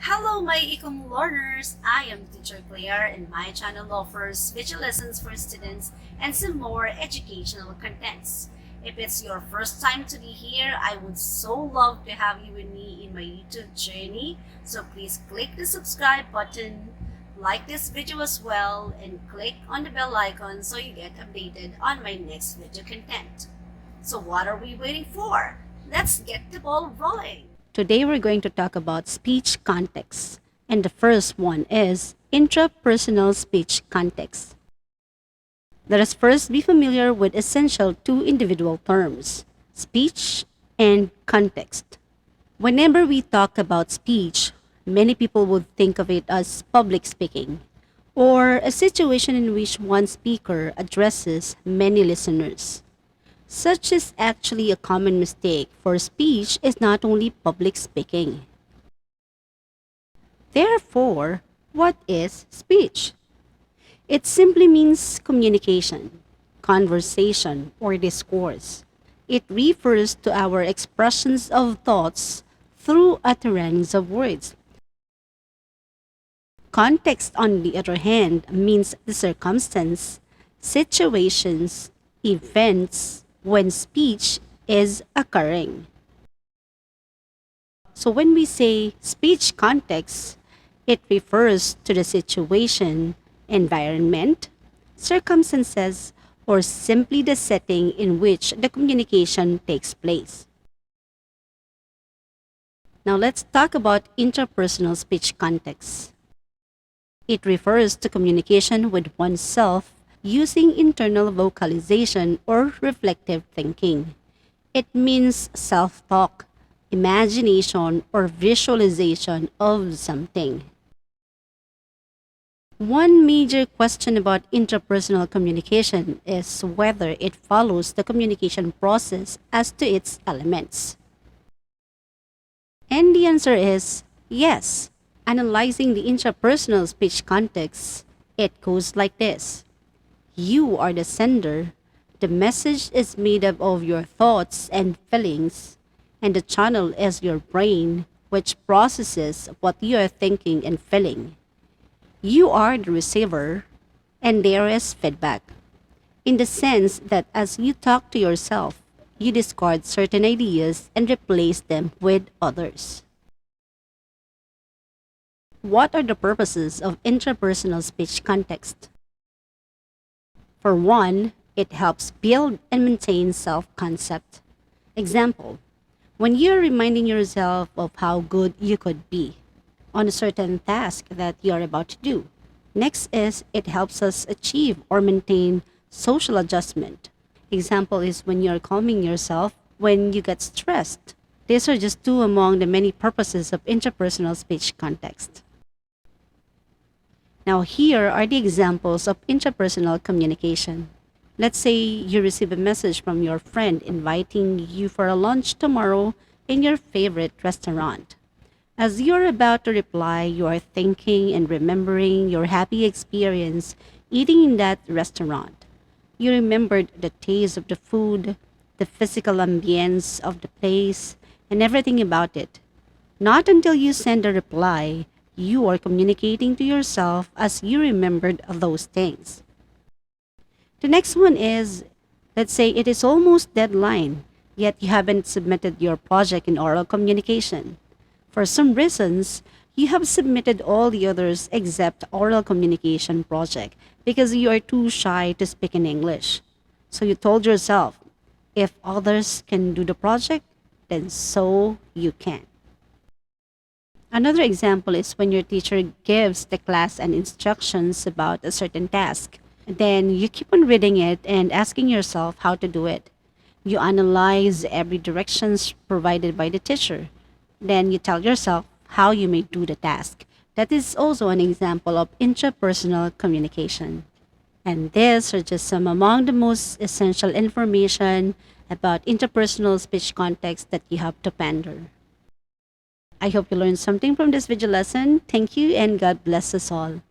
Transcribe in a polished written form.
Hello, my ecom learners! I am Teacher Claire, and my channel offers video lessons for students and some more educational contents. If it's your first time to be here, I would so love to have you with me in my YouTube journey. So please click the subscribe button, like this video as well, and click on the bell icon so you get updated on my next video content. So what are we waiting for? Let's get the ball rolling! Today we're going to talk about speech context, and the first one is intrapersonal speech context. Let us first be familiar with essential two individual terms, speech and context. Whenever we talk about speech, many people would think of it as public speaking, or a situation in which one speaker addresses many listeners. Such is actually a common mistake, for speech is not only public speaking. Therefore, what is speech? It simply means communication, conversation, or discourse. It refers to our expressions of thoughts through utterance of words. Context, on the other hand, means the circumstance, situations, events, when speech is occurring. So when we say speech context, it refers to the situation, environment, circumstances, or simply the setting in which the communication takes place. Now let's talk about interpersonal speech context. It refers to communication with oneself using internal vocalization or reflective thinking. It means self-talk, imagination, or visualization of something. One major question about interpersonal communication is whether it follows the communication process as to its elements. And the answer is yes. Analyzing the intrapersonal speech context, it goes like this. You are the sender. The message is made up of your thoughts and feelings, and the channel is your brain, which processes what you are thinking and feeling. You are the receiver, and there is feedback, in the sense that as you talk to yourself, you discard certain ideas and replace them with others. What are the purposes of intrapersonal speech context? For one, it helps build and maintain self-concept. Example, when you're reminding yourself of how good you could be on a certain task that you're about to do. Next is it helps us achieve or maintain social adjustment. Example is when you're calming yourself when you get stressed. These are just two among the many purposes of interpersonal speech context. Now here are the examples of intrapersonal communication. Let's say you receive a message from your friend inviting you for a lunch tomorrow in your favorite restaurant. As you're about to reply, you are thinking and remembering your happy experience eating in that restaurant. You remembered the taste of the food, the physical ambience of the place, and everything about it. Not until you send a reply, you are communicating to yourself as you remembered those things. The next one is, let's say it is almost deadline, yet you haven't submitted your project in oral communication. For some reasons, you have submitted all the others except oral communication project because you are too shy to speak in English. So you told yourself, if others can do the project, then so you can. Another example is when your teacher gives the class an instructions about a certain task. Then you keep on reading it and asking yourself how to do it. You analyze every directions provided by the teacher. Then you tell yourself how you may do the task. That is also an example of intrapersonal communication. And these are just some among the most essential information about interpersonal speech context that you have to ponder. I hope you learned something from this video lesson. Thank you and God bless us all.